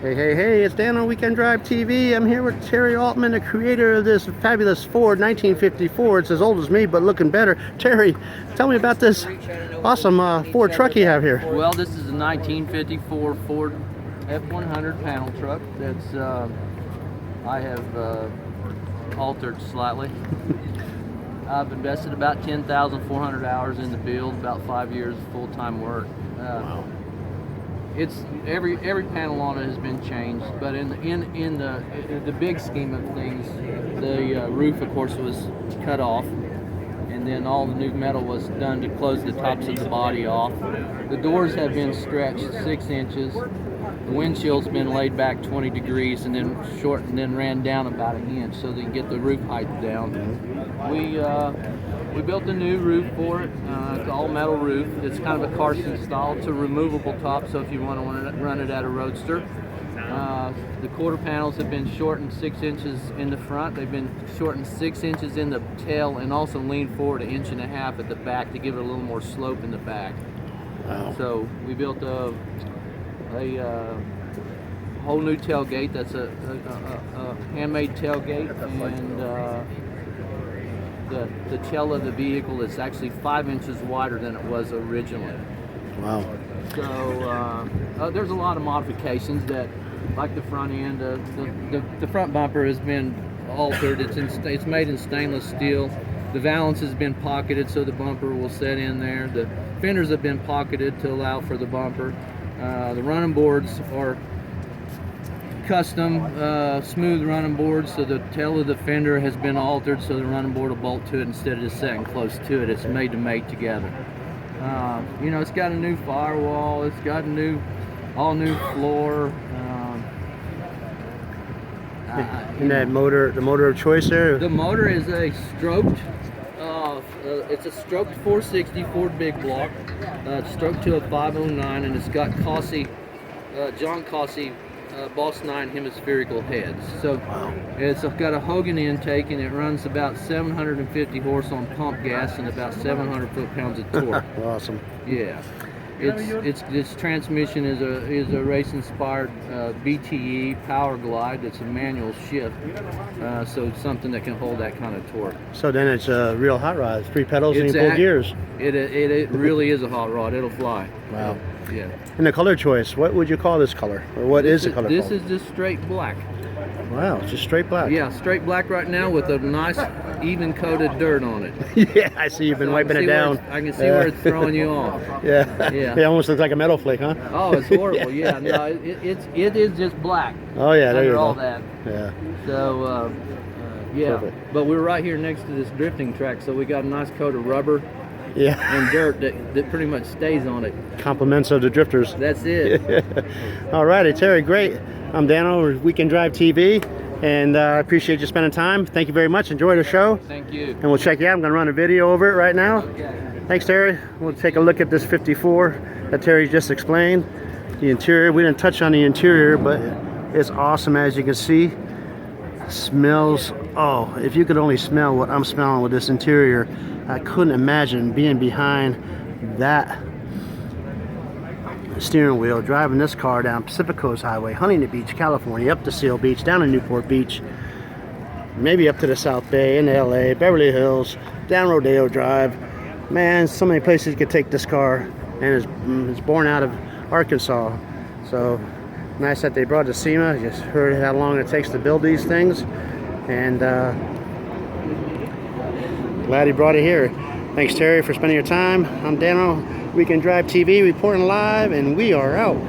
Hey, hey, hey, it's Dano, Weekend Drive TV. I'm here with Terry Altman, the creator of this fabulous Ford 1954. It's as old as me, but looking better. Terry, tell me about this awesome Ford truck you have here. Well, this is a 1954 Ford F100 panel truck that's I have altered slightly. I've invested about 10,400 hours in the build, about 5 years of full-time work. Wow. It's every panel on it has been changed, but in the big scheme of things, the roof, of course, was cut off, and then all the new metal was done to close the tops of the body off. The doors have been stretched 6 inches. The windshield's been laid back 20 degrees and then shortened, then ran down about an inch so they can get the roof height down. We built a new roof for it. It's all metal roof. It's kind of a Carson style. It's a removable top, so if you want to run it at a roadster. The quarter panels have been shortened 6 inches in the front. They've been shortened 6 inches in the tail and also leaned forward 1.5 inches at the back to give it a little more slope in the back. Wow. So we built a whole new tailgate. That's a handmade tailgate, and the tail of the vehicle is actually 5 inches wider than it was originally. Wow. So there's a lot of modifications that, like the front end, the front bumper has been altered. It's made in stainless steel. The valance has been pocketed so the bumper will set in there. The fenders have been pocketed to allow for the bumper. The running boards are custom smooth running boards, so the tail of the fender has been altered so the running board will bolt to it instead of just sitting close to it. It's made to mate together. You know, it's got a new firewall. It's got a all new floor. And that motor, the motor of choice there? The motor is a stroked. It's a stroked 460 Ford Big Block. It's stroked to a 509, and it's got John Cossey Boss 9 hemispherical heads. So wow. It's got a Hogan intake, and it runs about 750 horse on pump gas and about 700 foot-pounds of torque. Awesome. Yeah. Its transmission is a race-inspired BTE Power Glide. It's a manual shift, so it's something that can hold that kind of torque. So then it's a real hot rod. 3 pedals and you pull gears. It really is a hot rod. It'll fly. Wow. Yeah. And the color choice, what would you call this color? Or what is the color This called? is just straight black. Wow, it's just straight black. Yeah, straight black right now with a nice even coated dirt on it. Yeah, I see you've been wiping it down. I can see where it's throwing you off. Yeah. Yeah. It almost looks like a metal flake, huh? Oh, it's horrible. Yeah. No, it is just black. Oh yeah, there you under go. all that. Yeah. So yeah. Perfect. But we're right here next to this drifting track, so we got a nice coat of rubber Yeah. and dirt that pretty much stays on it. Compliments of the drifters. That's it. All righty, Terry, great. I'm Dano, Weekend Drive TV, and I appreciate you spending time. Thank you very much. Enjoy the show. Thank you. And we'll check you out. I'm going to run a video over it right now. Okay. Thanks, Terry. We'll take a look at this 54 that Terry just explained. The interior, we didn't touch on the interior, but it's awesome as you can see. Smells, oh, if you could only smell what I'm smelling with this interior, I couldn't imagine being behind that steering wheel, driving this car down Pacific Coast Highway, Huntington Beach, California, up to Seal Beach, down to Newport Beach, maybe up to the South Bay, into LA, Beverly Hills, down Rodeo Drive. Man, so many places you could take this car, and it's born out of Arkansas. So nice that they brought it to SEMA. I just heard how long it takes to build these things, and glad he brought it here. Thanks, Terry, for spending your time. I'm Dano, Weekend Drive TV, reporting live, and we are out.